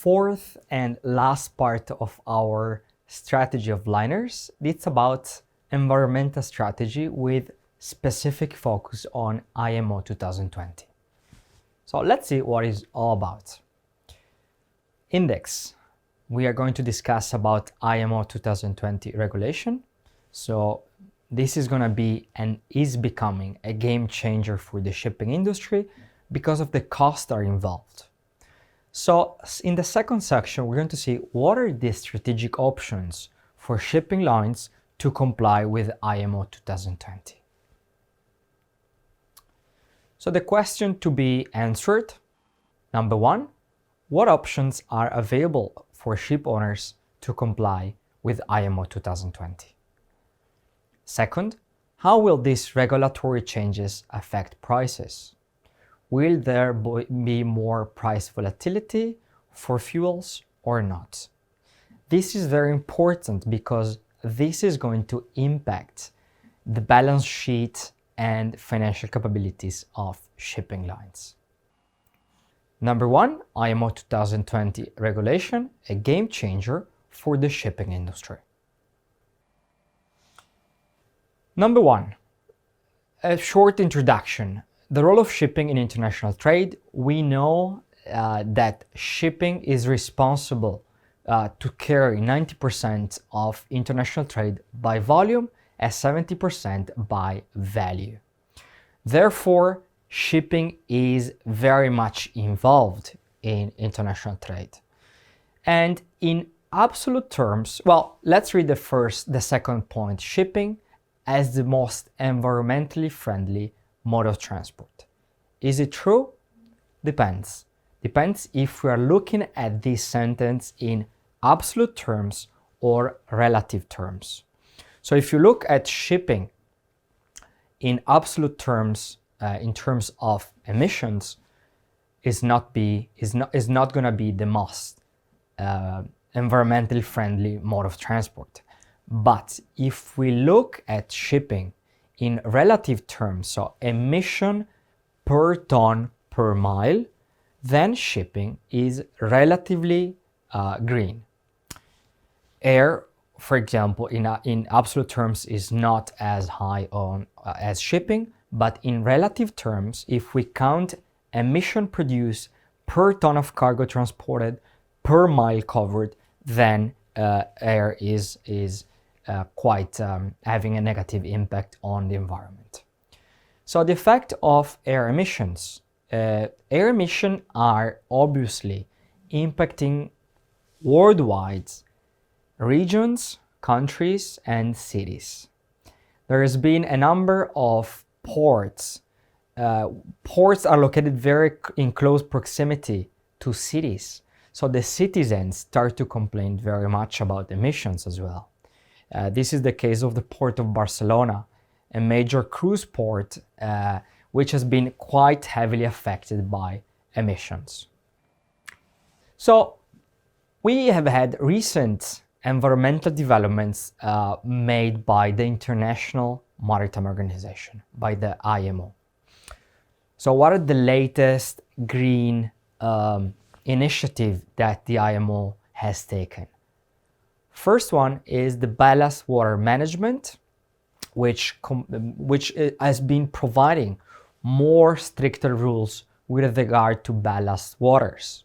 fourth and last part of our strategy of liners. It's about environmental strategy with specific focus on IMO 2020. So let's see what it's all about. Index. We are going to discuss about IMO 2020 regulation. So this is going to be and is becoming a game changer for the shipping industry because of the costs that are involved. So in the second section, we're going to see what are the strategic options for shipping lines to comply with IMO 2020. So the question to be answered, number one, what options are available for ship owners to comply with IMO 2020? Second, how will these regulatory changes affect prices? Will there be more price volatility for fuels or not? This is very important because this is going to impact the balance sheet and financial capabilities of shipping lines. Number one, IMO 2020 regulation, a game changer for the shipping industry. Number one, a short introduction. The role of shipping in international trade. We know that shipping is responsible to carry 90% of international trade by volume and 70% by value. Therefore, shipping is very much involved in international trade. And in absolute terms, well, let's read the second point, shipping as the most environmentally friendly mode of transport. Is it true? Depends. Depends if we are looking at this sentence in absolute terms or relative terms. So if you look at shipping in absolute terms, in terms of emissions, is not going to be the most environmentally friendly mode of transport. But if we look at shipping in relative terms, so emission per ton per mile, then shipping is relatively green. Air, for example, in absolute terms is not as high as shipping, but in relative terms, if we count emission produced per ton of cargo transported per mile covered, then air is quite having a negative impact on the environment. So the effect of air emissions. Air emissions are obviously impacting worldwide regions, countries, and cities. There has been a number of ports. Ports are located in close proximity to cities. So the citizens start to complain very much about emissions as well. This is the case of the port of Barcelona, a major cruise port which has been quite heavily affected by emissions. So we have had recent environmental developments made by the International Maritime Organization, by the IMO. So what are the latest green initiative that the IMO has taken? First one is the ballast water management, which has been providing more stricter rules with regard to ballast waters.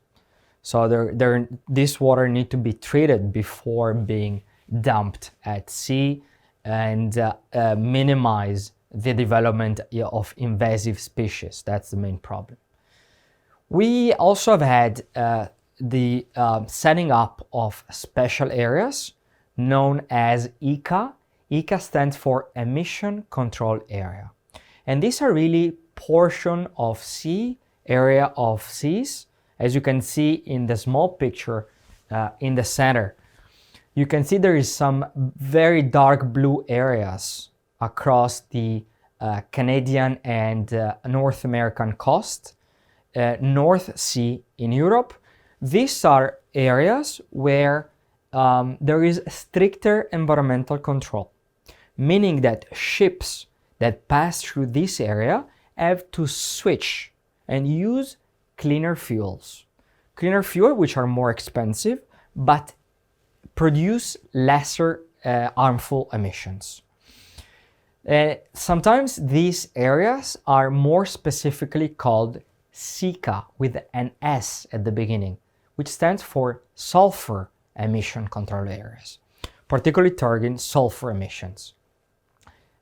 So this water need to be treated before being dumped at sea and minimize the development of invasive species. That's the main problem. We also have had the setting up of special areas known as ECA. ECA stands for Emission Control Area. And these are really portion of area of seas. As you can see in the small picture in the center, you can see there is some very dark blue areas across the Canadian and North American coast, North Sea in Europe. These are areas where there is stricter environmental control, meaning that ships that pass through this area have to switch and use cleaner fuels cleaner fuel, which are more expensive, but produce lesser harmful emissions. Sometimes these areas are more specifically called SECA with an S at the beginning, which stands for sulfur emission control areas, particularly targeting sulfur emissions.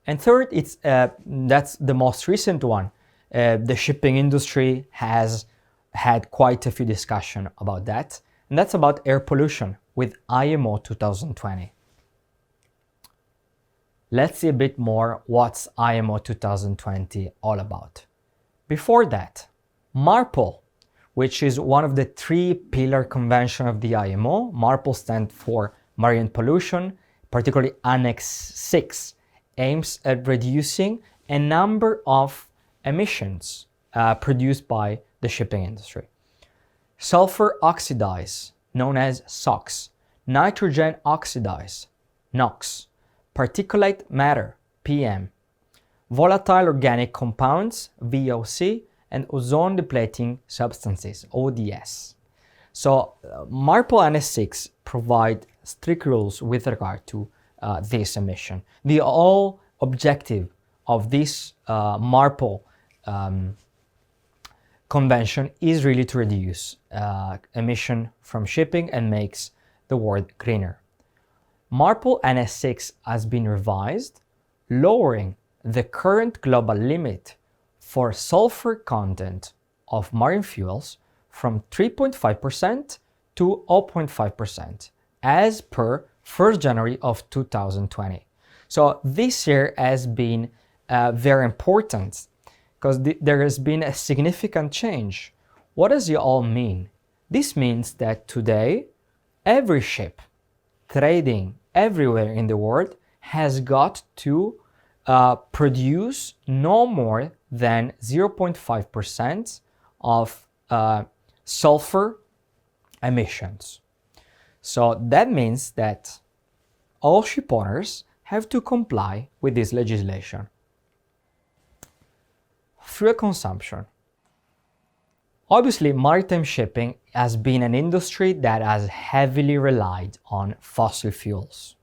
And third, that's the most recent one. The shipping industry has had quite a few discussions about that, and that's about air pollution with IMO 2020. Let's see a bit more what's IMO 2020 all about. Before that, MARPOL, which is one of the three pillar convention of the IMO. MARPOL stands for Marine Pollution, particularly Annex 6, aims at reducing a number of emissions produced by the shipping industry. Sulfur oxides, known as SOx, nitrogen oxides, NOx, particulate matter, PM, volatile organic compounds, VOC, and ozone depleting substances, ODS. So MARPOL Annex 6 provide strict rules with regard to this emission. The whole objective of this MARPOL convention is really to reduce emission from shipping and makes the world greener. MARPOL Annex 6 has been revised, lowering the current global limit for sulfur content of marine fuels from 3.5% to 0.5% as per 1st January of 2020. So this year has been very important because there has been a significant change. What does it all mean? This means that today, every ship trading everywhere in the world has got to produce no more than 0.5% of sulfur emissions. So that means that all ship owners have to comply with this legislation. Fuel consumption. Obviously, maritime shipping has been an industry that has heavily relied on fossil fuels.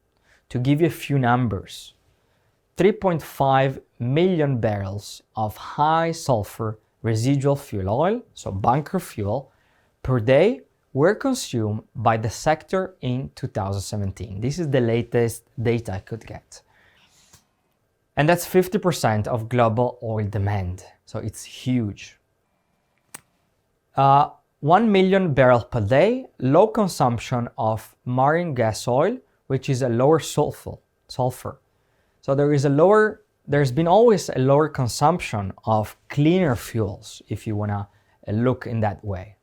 To give you a few numbers, 3.5 million barrels of high sulfur residual fuel oil, so bunker fuel, per day were consumed by the sector in 2017. This is the latest data I could get. And that's 50% of global oil demand, so it's huge. 1 million barrels per day, low consumption of marine gas oil, which is a lower sulfur. So there's been always a lower consumption of cleaner fuels, if you want to look in that way.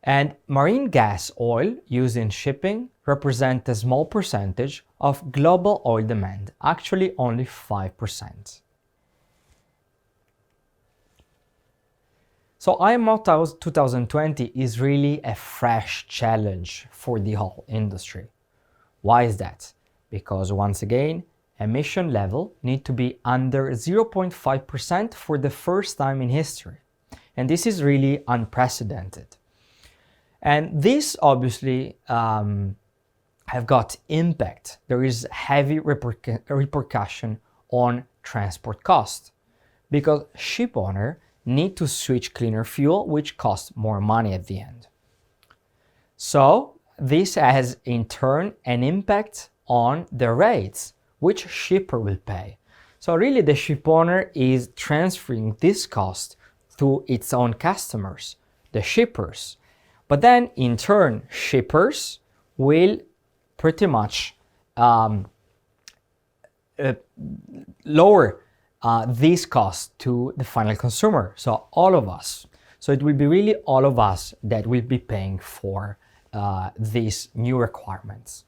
And marine gas oil used in shipping represent a small percentage of global oil demand, actually only 5%. So IMO 2020 is really a fresh challenge for the whole industry. Why is that? Because once again, emission level need to be under 0.5% for the first time in history. And this is really unprecedented. And this obviously have got impact. There is heavy repercussion on transport cost because ship owner need to switch cleaner fuel, which costs more money at the end. So this has in turn an impact on the rates which shipper will pay. So really the ship owner is transferring this cost to its own customers, the shippers. But then in turn, shippers will pretty much lower this cost to the final consumer, so all of us. So it will be really all of us that will be paying for these new requirements.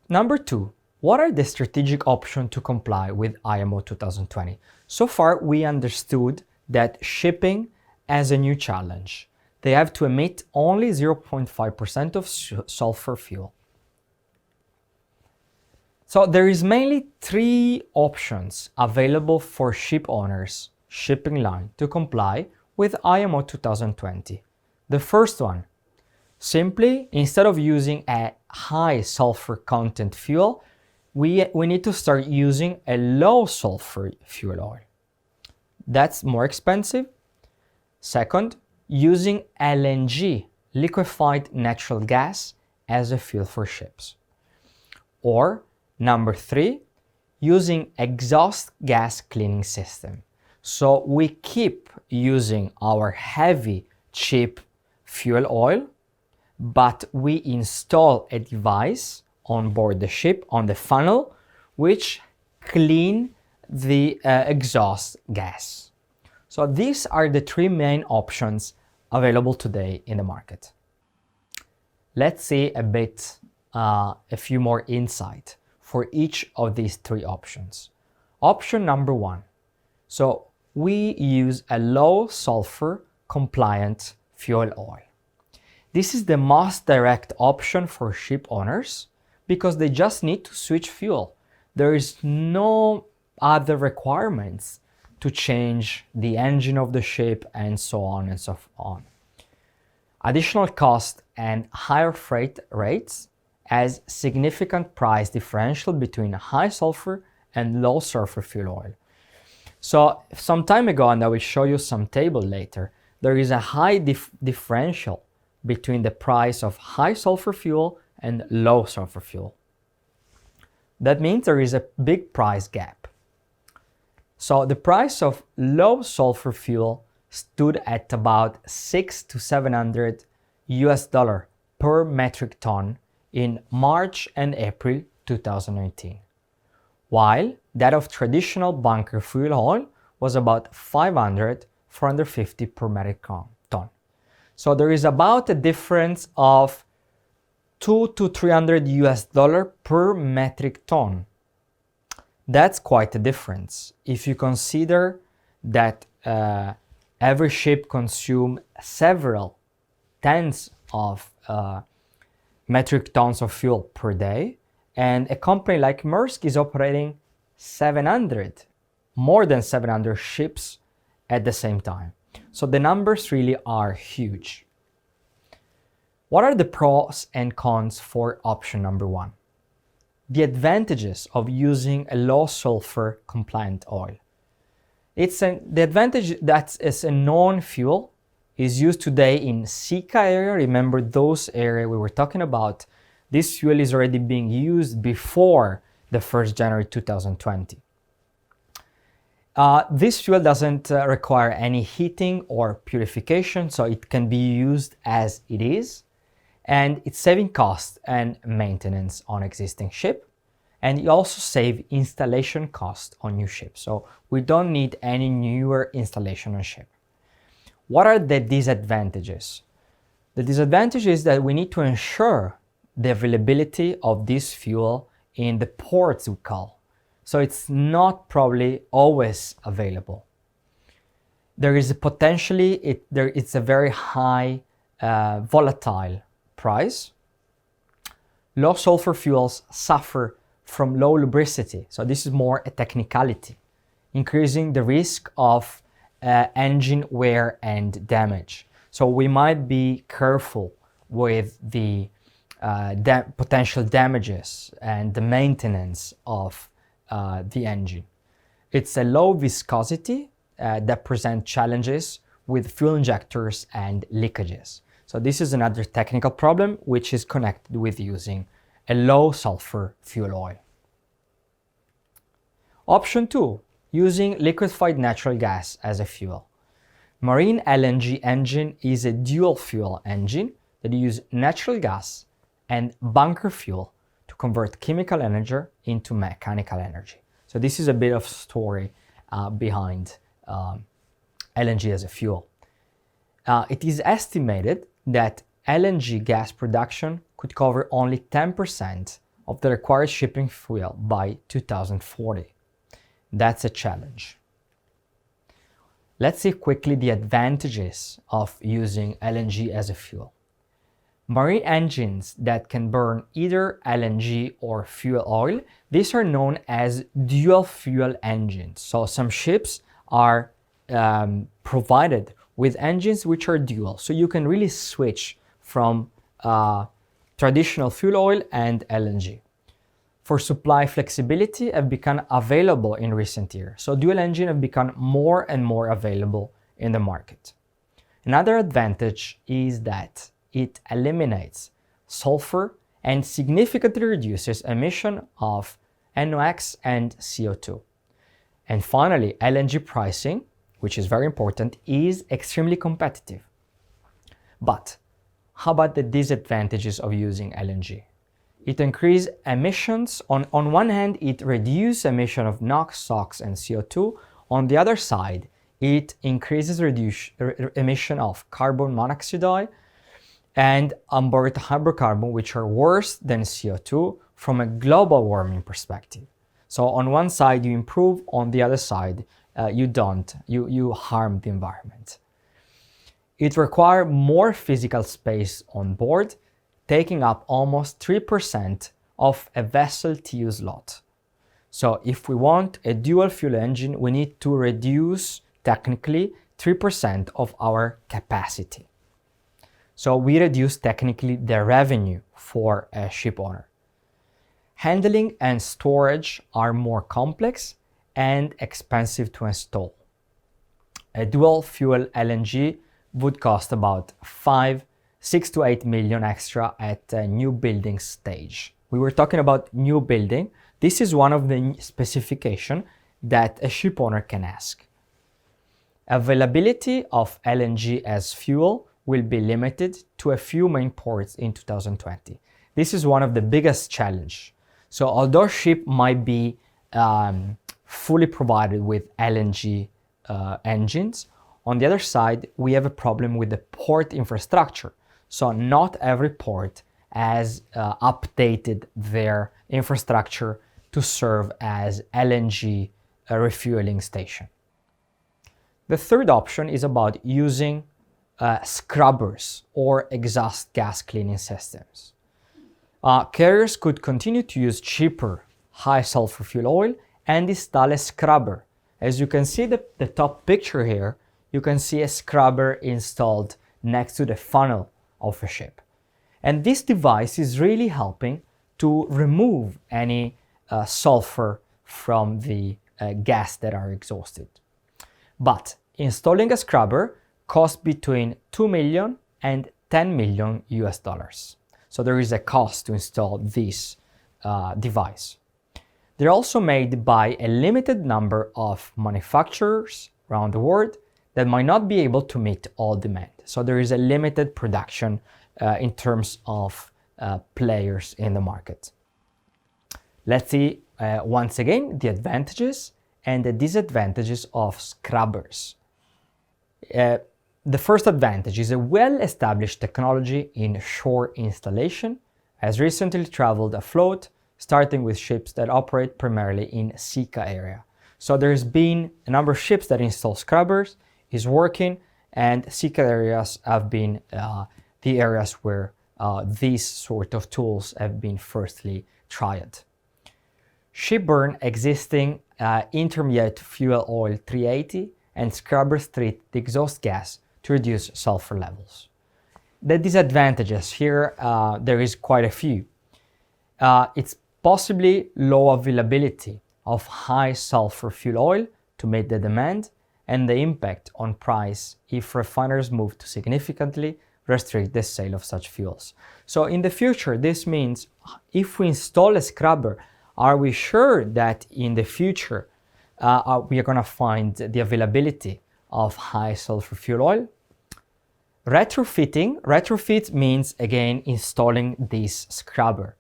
Number 2, what are the strategic options to comply with IMO 2020? So far, we understood that shipping has a new challenge. They have to emit only 0.5% of sulfur fuel. So there is mainly 3 options available for ship owners, shipping line, to comply with IMO 2020. The first one, simply, instead of using a high sulfur content fuel, we need to start using a low sulfur fuel oil. That's more expensive. Second, using LNG, liquefied natural gas, as a fuel for ships. Or number 3, using exhaust gas cleaning system. So we keep using our heavy, cheap fuel oil, but we install a device on board the ship, on the funnel, which clean the exhaust gas. So these are the 3 main options available today in the market. Let's see a few more insight for each of these 3 options. Option number 1. So we use a low sulfur compliant fuel oil. This is the most direct option for ship owners because they just need to switch fuel. There is no other requirements to change the engine of the ship and so on and so on. Additional cost and higher freight rates as significant price differential between high sulfur and low sulfur fuel oil. So some time ago, and I will show you some table later, there is a high differential between the price of high sulfur fuel and low sulfur fuel. That means there is a big price gap. So the price of low sulfur fuel stood at about $600 to $700 per metric ton in March and April 2019, while that of traditional bunker fuel oil was about $500 – $450 per metric ton. So there is about a difference of $200 to $300 per metric ton. That's quite a difference if you consider that every ship consumes several tens of metric tons of fuel per day, and a company like Maersk is operating more than 700 ships at the same time. So the numbers really are huge. What are the pros and cons for option number 1? The advantages of using a low sulfur compliant oil. The advantage that is a known fuel is used today in SICA area. Remember those areas we were talking about. This fuel is already being used before the 1st January 2020. This fuel doesn't require any heating or purification, so it can be used as it is. And it's saving cost and maintenance on existing ship. And you also save installation cost on new ships. So we don't need any newer installation on ship. What are the disadvantages? The disadvantage is that we need to ensure the availability of this fuel in the ports we call. So it's not probably always available. There is a potentially, it's a very high volatile price. Low sulfur fuels suffer from low lubricity. So this is more a technicality, increasing the risk of engine wear and damage. So we might be careful with the potential damages and the maintenance of the engine. It's a low viscosity that presents challenges with fuel injectors and leakages. So this is another technical problem which is connected with using a low sulfur fuel oil. Option 2, using liquefied natural gas as a fuel. Marine LNG engine is a dual fuel engine that uses natural gas and bunker fuel to convert chemical energy into mechanical energy. So this is a bit of story behind LNG as a fuel. It is estimated that LNG gas production could cover only 10% of the required shipping fuel by 2040. That's a challenge. Let's see quickly the advantages of using LNG as a fuel. Marine engines that can burn either LNG or fuel oil, these are known as dual fuel engines. So some ships are provided with engines which are dual. So you can really switch from traditional fuel oil and LNG. For supply flexibility have become available in recent years. So dual engine have become more and more available in the market. Another advantage is that it eliminates sulfur and significantly reduces emission of NOx and CO2. And finally, LNG pricing, which is very important, is extremely competitive. But how about the disadvantages of using LNG? It increases emissions. On one hand, it reduces emission of NOx, SOx, and CO2. On the other side, it increases emission of carbon monoxide and unburied hydrocarbon, which are worse than CO2 from a global warming perspective. So on one side you improve, on the other side you harm the environment. It requires more physical space on board, taking up almost 3% of a vessel TEU slot. So if we want a dual fuel engine, we need to reduce technically 3% of our capacity. So we reduce technically the revenue for a ship owner. Handling and storage are more complex and expensive to install. A dual fuel LNG would cost about 6 to 8 million extra at a new building stage. We were talking about new building. This is one of the specifications that a ship owner can ask. Availability of LNG as fuel will be limited to a few main ports in 2020. This is one of the biggest challenges. So although ship might be fully provided with LNG engines, on the other side, we have a problem with the port infrastructure. So not every port has updated their infrastructure to serve as LNG refueling station. The third option is about using scrubbers or exhaust gas cleaning systems. Carriers could continue to use cheaper high sulfur fuel oil and install a scrubber. As you can see the top picture here, you can see a scrubber installed next to the funnel of a ship. And this device is really helping to remove any sulfur from the gas that are exhausted. But installing a scrubber costs between 2 million and 10 million US dollars. So there is a cost to install this device. They're also made by a limited number of manufacturers around the world that might not be able to meet all demand. So there is a limited production in terms of players in the market. Let's see once again the advantages and the disadvantages of scrubbers. The first advantage is a well-established technology in shore installation, has recently traveled afloat, starting with ships that operate primarily in Sika area. So there's been a number of ships that install scrubbers, is working, and Sika areas have been the areas where these sort of tools have been firstly tried. Ship burn existing intermediate fuel oil 380 and scrubbers treat the exhaust gas to reduce sulfur levels. The disadvantages here, there is quite a few. It's possibly low availability of high sulfur fuel oil to meet the demand, and the impact on price if refiners move to significantly restrict the sale of such fuels. So in the future, this means if we install a scrubber, are we sure that in the future we are going to find the availability of high sulfur fuel oil? Retrofit means again installing this scrubber.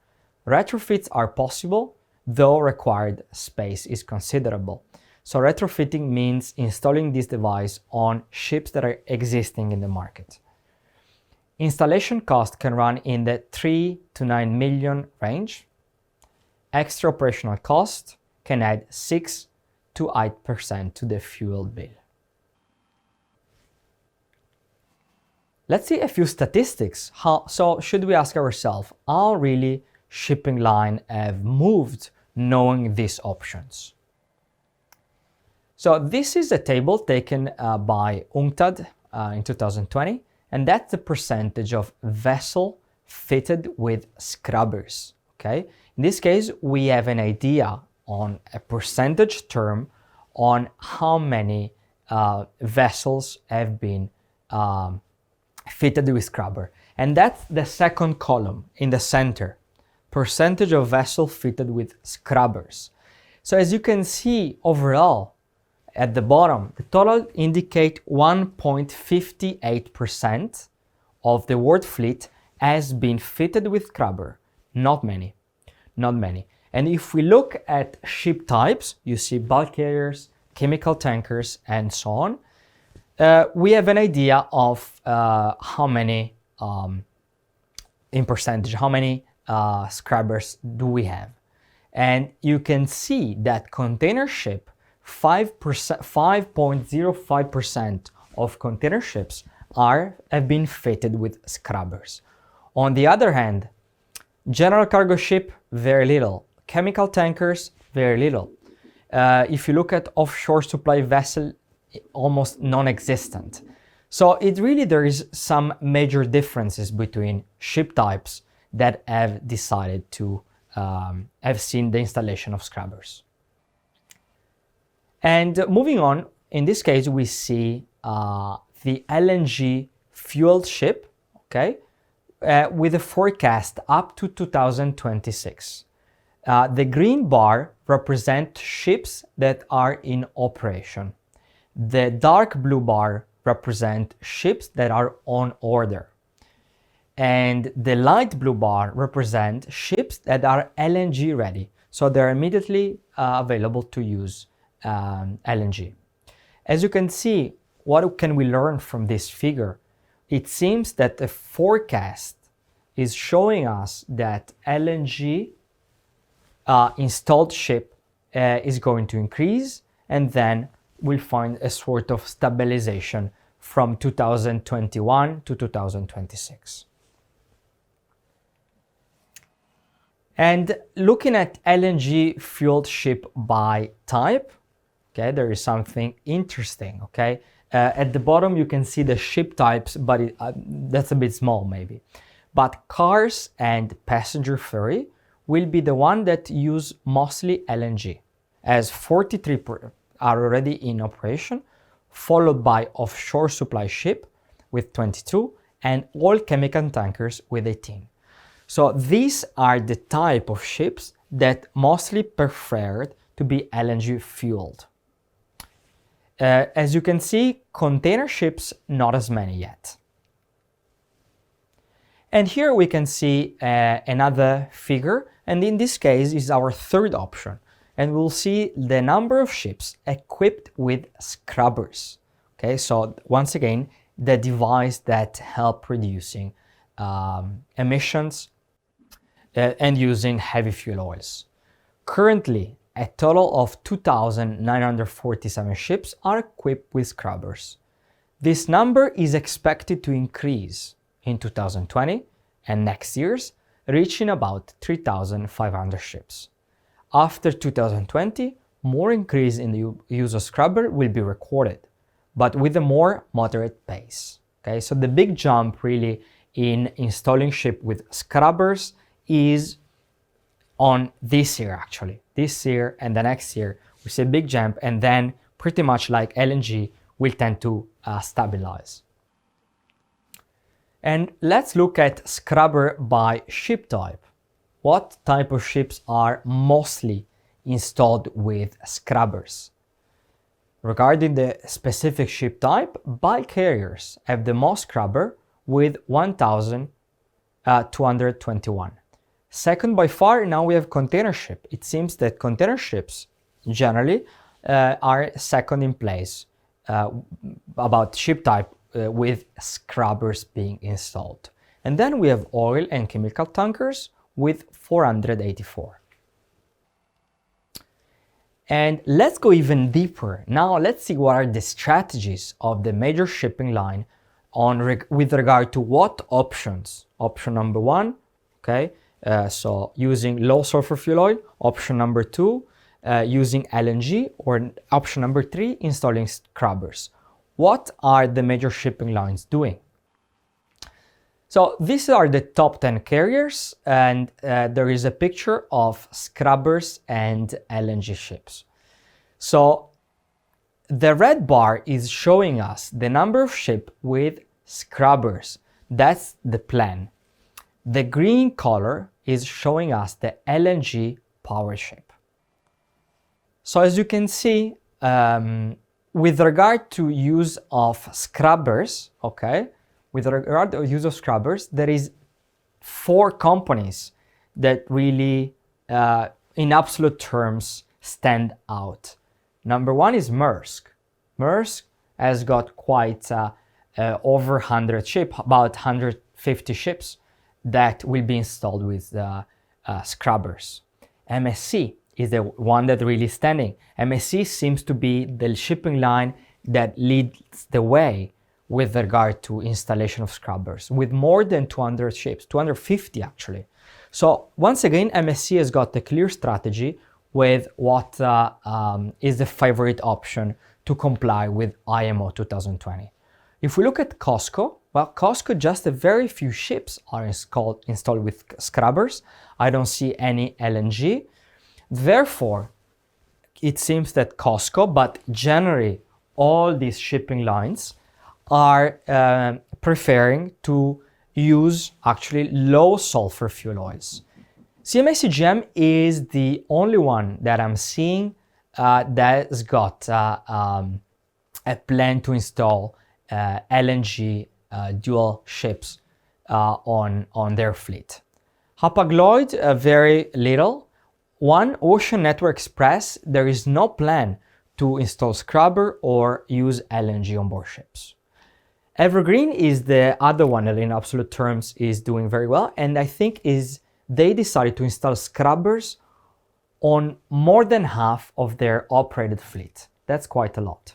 Retrofits are possible, though required space is considerable. So retrofitting means installing this device on ships that are existing in the market. Installation cost can run in the 3 to 9 million range. Extra operational cost can add 6 to 8% to the fuel bill. Let's see a few statistics. So should we ask ourselves, how really shipping line have moved knowing these options? So this is a table taken by UNCTAD in 2020, and that's the percentage of vessel fitted with scrubbers. Okay, in this case, we have an idea on a percentage term on how many vessels have been fitted with scrubber, and that's the second column in the center, percentage of vessel fitted with scrubbers. So as you can see, overall, at the bottom, the total indicate 1.58% of the world fleet has been fitted with scrubber. Not many. And if we look at ship types, you see bulk carriers, chemical tankers, and so on. We have an idea of how many, in percentage, how many scrubbers do we have. And you can see that container ship, 5.05% of container ships have been fitted with scrubbers. On the other hand, general cargo ship, very little. Chemical tankers, very little. If you look at offshore supply vessel, almost non-existent. So there is some major differences between ship types that have decided to have seen the installation of scrubbers. And moving on, in this case, we see the LNG fueled ship, okay, with a forecast up to 2026. The green bar represents ships that are in operation. The dark blue bar represents ships that are on order. And the light blue bar represents ships that are LNG ready. So they're immediately available to use LNG. As you can see, what can we learn from this figure? It seems that the forecast is showing us that LNG installed ship is going to increase, and then we'll find a sort of stabilization from 2021 to 2026. And looking at LNG fueled ship by type, okay, there is something interesting, okay? At the bottom you can see the ship types, but that's a bit small maybe. But cars and passenger ferry will be the one that use mostly LNG, as 43 are already in operation, followed by offshore supply ship with 22 and all chemical tankers with 18. So these are the type of ships that mostly preferred to be LNG fueled. As you can see, container ships, not as many yet. And here we can see another figure, and in this case is our third option. And we'll see the number of ships equipped with scrubbers. Okay, so once again, the device that help reducing emissions and using heavy fuel oils. Currently, a total of 2,947 ships are equipped with scrubbers. This number is expected to increase in 2020 and next year's, reaching about 3,500 ships. After 2020, more increase in the use of scrubber will be recorded, but with a more moderate pace. Okay, so the big jump really in installing ship with scrubbers is on this year actually. This year and the next year, we see a big jump, and then pretty much like LNG will tend to stabilize. And let's look at scrubber by ship type. What type of ships are mostly installed with scrubbers? Regarding the specific ship type, bulk carriers have the most scrubber with 1,221. Second by far, now we have container ship. It seems that container ships generally are second in place about ship type with scrubbers being installed. And then we have oil and chemical tankers with 484. And let's go even deeper. Now let's see what are the strategies of the major shipping line with regard to what options. Option number one, okay, so using low sulfur fuel oil. Option number two, using LNG, or option number three, installing scrubbers. what are the major shipping lines doing? So these are the top 10 carriers, and there is a picture of scrubbers and LNG ships. So the red bar is showing us the number of ships with scrubbers. That's the plan. The green color is showing us the LNG power ship. So as you can see, with regard to use of scrubbers, okay, with regard to use of scrubbers, there is 4 companies that really, in absolute terms, stand out. Number 1 is Maersk. Maersk has got quite over 100 ships, about 150 ships that will be installed with scrubbers. MSC is the one that really standing. MSC seems to be the shipping line that leads the way with regard to installation of scrubbers, with more than 200 ships, 250 actually. So once again, MSC has got a clear strategy with what is the favorite option to comply with IMO 2020. If we look at COSCO, well, COSCO, just a very few ships are installed with scrubbers. I don't see any LNG. Therefore, it seems that COSCO, but generally all these shipping lines are preferring to use actually low sulfur fuel oils. CMA CGM is the only one that I'm seeing that has got a plan to install LNG dual ships on their fleet. Hapag-Lloyd, very little. One, Ocean Network Express, there is no plan to install scrubber or use LNG on board ships. Evergreen is the other one that in absolute terms is doing very well, and I think they decided to install scrubbers on more than half of their operated fleet. That's quite a lot.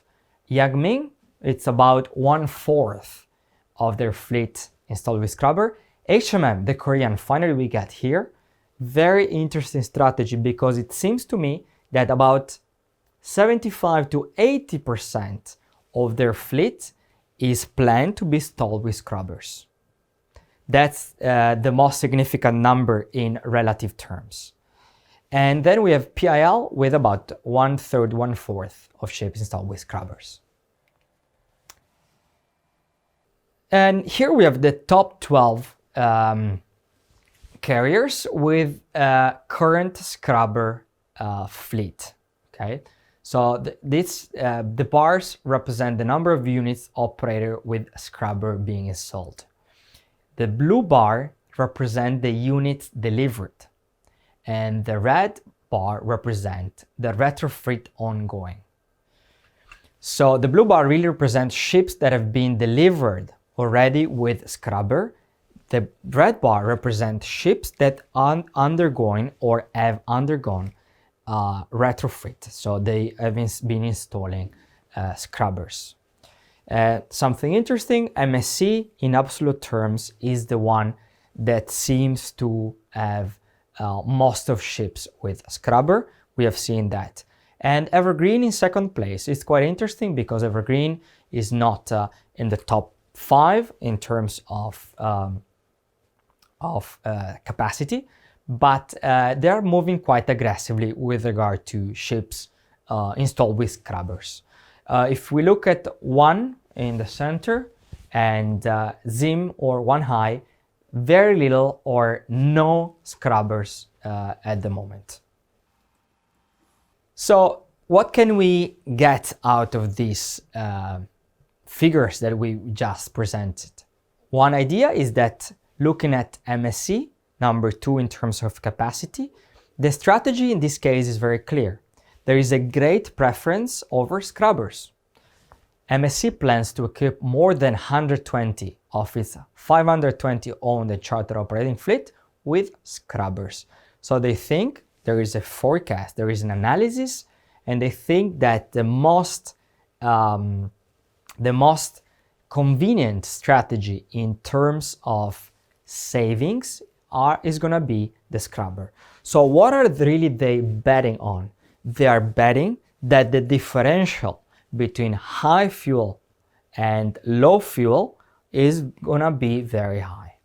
Yangming, it's about 1/4 of their fleet installed with scrubber. HMM, the Korean, finally we get here. Very interesting strategy, because it seems to me that about 75 to 80% of their fleet is planned to be installed with scrubbers. That's the most significant number in relative terms. And then we have PIL with about 1/3, 1/4 of ships installed with scrubbers. And here we have the top 12 carriers with current scrubber fleet. Okay, so the bars represent the number of units operated with scrubber being installed. The blue bar represent the units delivered, and the red bar represent the retrofit ongoing. So the blue bar really represents ships that have been delivered already with scrubber. The red bar represents ships that are undergoing or have undergone retrofit. So they have been installing scrubbers. Something interesting, MSC in absolute terms is the one that seems to have most of ships with scrubber. We have seen that. And Evergreen in second place is quite interesting, because Evergreen is not in the top 5 in terms of capacity, but they are moving quite aggressively with regard to ships installed with scrubbers. If we look at one in the center and Zim or One High, very little or no scrubbers at the moment. So what can we get out of these figures that we just presented? One idea is that looking at MSC, number 2 in terms of capacity, the strategy in this case is very clear. There is a great preference over scrubbers. MSC plans to equip more than 120 of its 520 owned and charter operating fleet with scrubbers. So they think there is a forecast, there is an analysis, and they think that the most convenient strategy in terms of savings is going to be the scrubber. So what are really they betting on? They are betting that the differential between high fuel and low fuel is gonna be very high.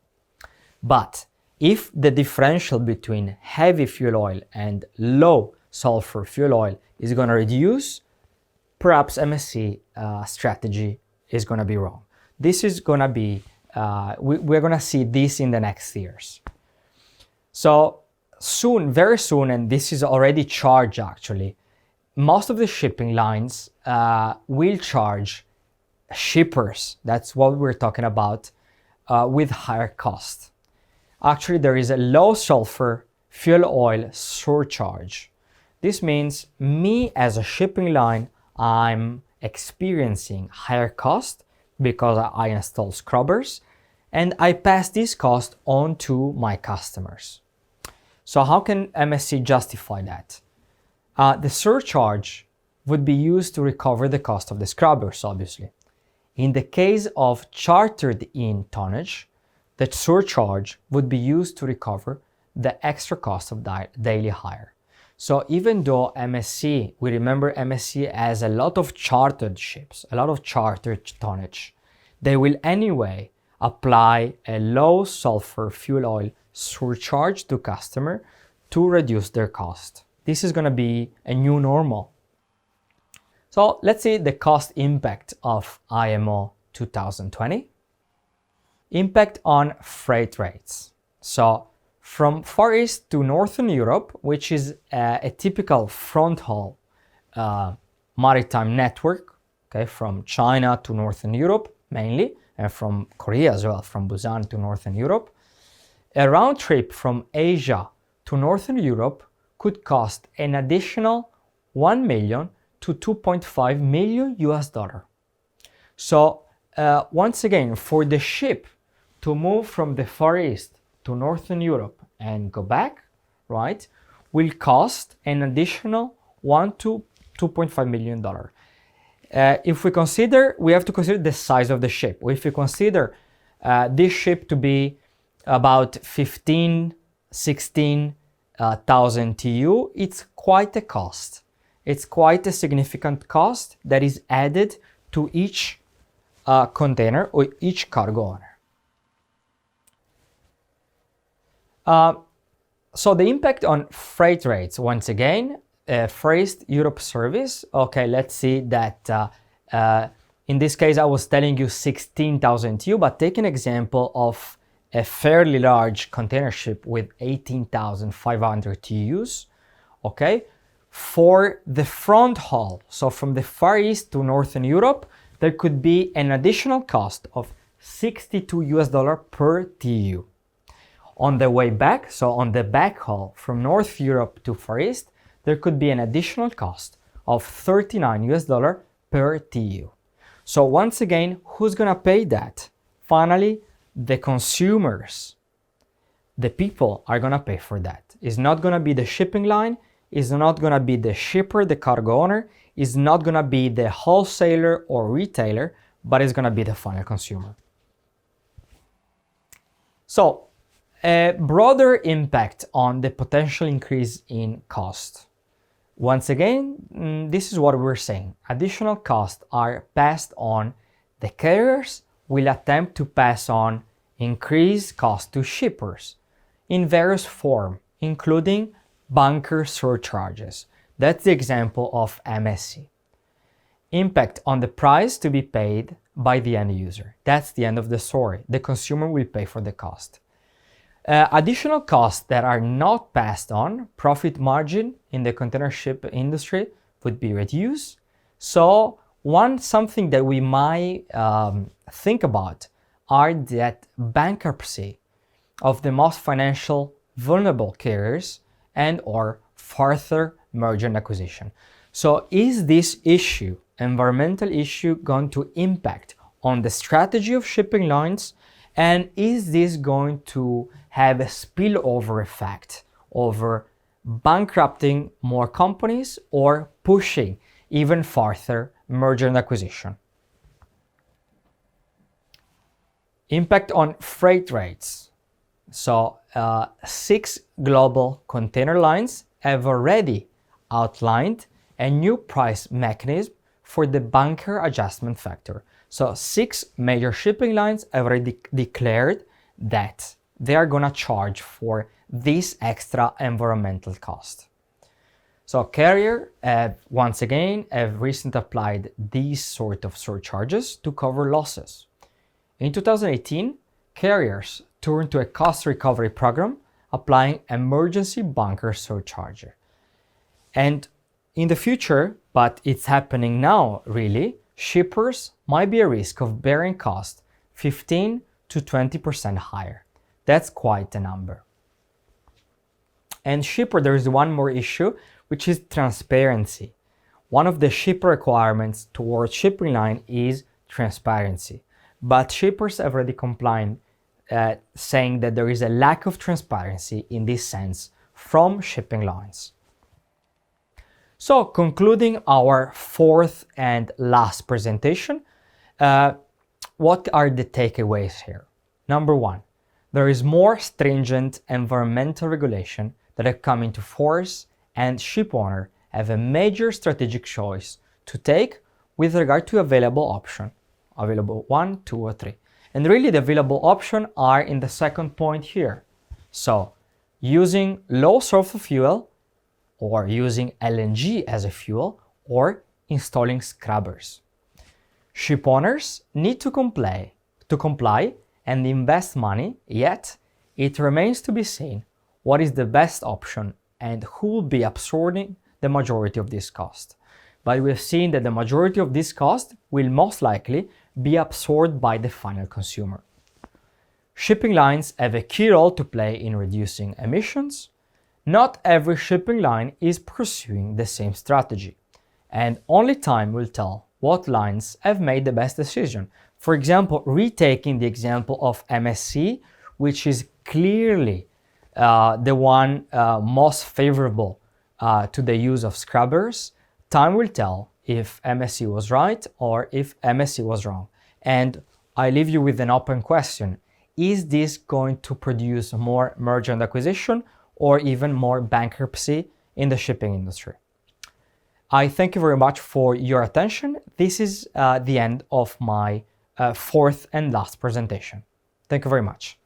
But if the differential between heavy fuel oil and low sulfur fuel oil is gonna reduce, perhaps MSC strategy is gonna be wrong. This is gonna be, we're gonna see this in the next years. So soon, very soon, and this is already charged actually, most of the shipping lines will charge shippers, that's what we're talking about, with higher cost. Actually, there is a low sulfur fuel oil surcharge. This means me as a shipping line, I'm experiencing higher cost because I install scrubbers, and I pass this cost on to my customers. So how can MSC justify that? The surcharge would be used to recover the cost of the scrubbers, obviously. In the case of chartered in tonnage, the surcharge would be used to recover the extra cost of daily hire. So even though MSC, we remember MSC has a lot of chartered ships, a lot of chartered tonnage, they will anyway apply a low sulfur fuel oil surcharge to customer to reduce their cost. This is going to be a new normal. So let's see the cost impact of IMO 2020. Impact on freight rates. So from Far East to Northern Europe, which is a typical front haul maritime network, okay, from China to Northern Europe mainly, and from Korea as well, from Busan to Northern Europe, a round trip from Asia to Northern Europe could cost an additional 1 million to 2.5 million US dollar. So once again, for the ship to move from the Far East to Northern Europe and go back, right, will cost an additional 1 to 2.5 million dollar. If we consider, we have to consider the size of the ship. If we consider this ship to be about 16,000 TEU, it's quite a cost. It's quite a significant cost that is added to each container or each cargo owner. So the impact on freight rates, once again, Far East Europe service. Okay, let's see that in this case I was telling you 16,000 TEU, but take an example of a fairly large container ship with 18,500 TEUs. Okay, for the front haul, so from the Far East to Northern Europe, there could be an additional cost of 62 US dollar per TEU. On the way back, so on the back haul from North Europe to Far East, there could be an additional cost of 39 US dollar per TEU. So once again, who's gonna pay that? Finally, the consumers, the people are gonna pay for that. It's not gonna be the shipping line, it's not gonna be the shipper, the cargo owner, it's not gonna be the wholesaler or retailer, but it's gonna be the final consumer. So, a broader impact on the potential increase in cost. Once again, this is what we're saying. Additional costs are passed on. The carriers will attempt to pass on increased cost to shippers in various forms, including bunker surcharges. That's the example of MSC. Impact on the price to be paid by the end user. That's the end of the story. The consumer will pay for the cost. Additional costs that are not passed on, profit margin in the container ship industry would be reduced. So something that we might think about are that bankruptcy of the most financial vulnerable carriers and or further merger and acquisition. So is this issue, environmental issue, going to impact on the strategy of shipping lines? And is this going to have a spillover effect over bankrupting more companies or pushing even further merger and acquisition? Impact on freight rates. So 6 global container lines have already outlined a new price mechanism for the bunker adjustment factor. So 6 major shipping lines have already declared that they are gonna charge for this extra environmental cost. So carriers once again have recently applied these sort of surcharges to cover losses. In 2018, carriers turned to a cost recovery program applying emergency bunker surcharge. And in the future, but it's happening now really, shippers might be at risk of bearing costs 15 to 20% higher. That's quite a number. And shipper, there is one more issue, which is transparency. One of the shipper requirements towards shipping line is transparency. But shippers have already complied, saying that there is a lack of transparency in this sense from shipping lines. So concluding our fourth and last presentation, what are the takeaways here? Number one, there is more stringent environmental regulation that have come into force, and ship owners have a major strategic choice to take with regard to available option, available 1, 2, or 3. And really the available options are in the second point here. So using low sulfur fuel, or using LNG as a fuel, or installing scrubbers. Ship owners need to comply and invest money, yet it remains to be seen what is the best option and who will be absorbing the majority of this cost. But we've seen that the majority of this cost will most likely be absorbed by the final consumer. Shipping lines have a key role to play in reducing emissions. Not every shipping line is pursuing the same strategy, and only time will tell what lines have made the best decision. For example, retaking the example of MSC, which is clearly the one most favorable to the use of scrubbers, time will tell if MSC was right or if MSC was wrong. And I leave you with an open question. Is this going to produce more merger and acquisition or even more bankruptcy in the shipping industry? I thank you very much for your attention. This is the end of my fourth and last presentation. Thank you very much.